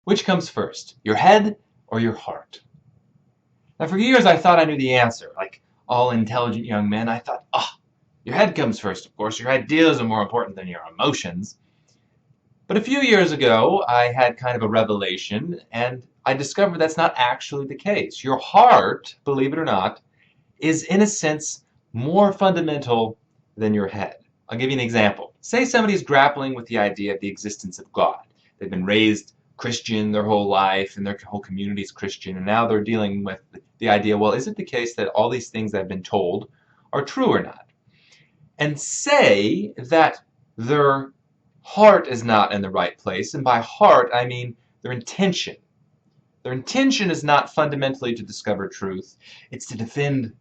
Which comes first, your head or your heart? Now, for years, I thought I knew the answer. Like all intelligent young men, I thought, your head comes first, of course. Your ideas are more important than your emotions. But a few years ago, I had kind of a revelation, and I discovered that's not actually the case. Your heart, believe it or not, is in a sense more fundamental than your head. I'll give you an example. Say somebody's grappling with the idea of the existence of God. They've been raised Christian their whole life, and their whole community is Christian, and now they're dealing with the idea, well, is it the case that all these things I've been told are true or not? And say that their heart is not in the right place, and by heart I mean their intention. Their intention is not fundamentally to discover truth, it's to defend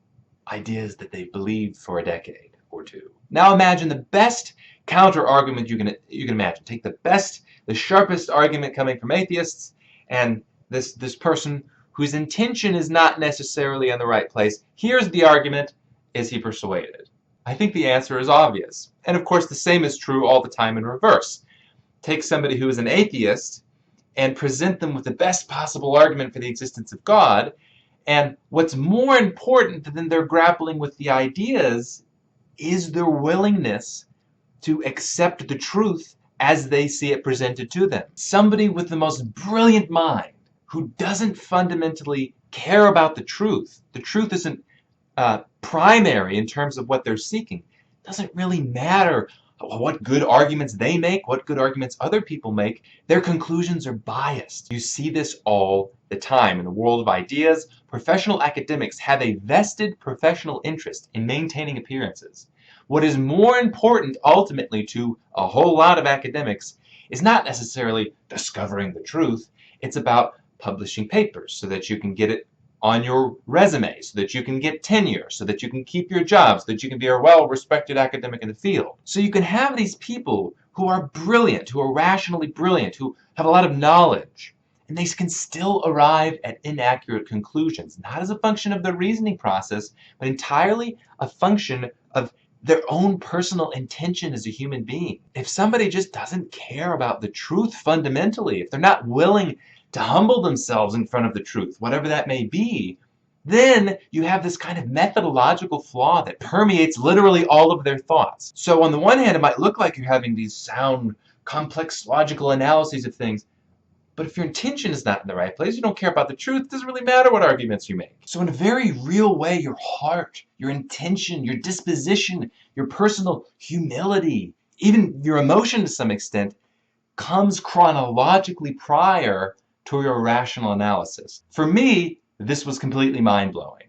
ideas that they've believed for a decade or two. Now imagine the best counter-argument you can imagine. Take the sharpest argument coming from atheists, and this person whose intention is not necessarily in the right place. Here's the argument. Is he persuaded? I think the answer is obvious. And of course, the same is true all the time in reverse. Take somebody who is an atheist and present them with the best possible argument for the existence of God, and what's more important than their grappling with the ideas is their willingness to accept the truth as they see it presented to them. Somebody with the most brilliant mind who doesn't fundamentally care about the truth. The truth isn't primary in terms of what they're seeking. It doesn't really matter what good arguments they make, what good arguments other people make. Their conclusions are biased. You see this all the time in the world of ideas. Professional academics have a vested professional interest in maintaining appearances. What is more important ultimately to a whole lot of academics is not necessarily discovering the truth. It's about publishing papers so that you can get it on your resume, so that you can get tenure, so that you can keep your job, so that you can be a well-respected academic in the field. So you can have these people who are brilliant, who are rationally brilliant, who have a lot of knowledge, and they can still arrive at inaccurate conclusions, not as a function of their reasoning process, but entirely a function of their own personal intention as a human being. If somebody just doesn't care about the truth fundamentally, if they're not willing to humble themselves in front of the truth, whatever that may be, then you have this kind of methodological flaw that permeates literally all of their thoughts. So on the one hand, it might look like you're having these sound, complex, logical analyses of things, but if your intention is not in the right place, you don't care about the truth, it doesn't really matter what arguments you make. So in a very real way, your heart, your intention, your disposition, your personal humility, even your emotion to some extent, comes chronologically prior to your rational analysis. For me, this was completely mind-blowing.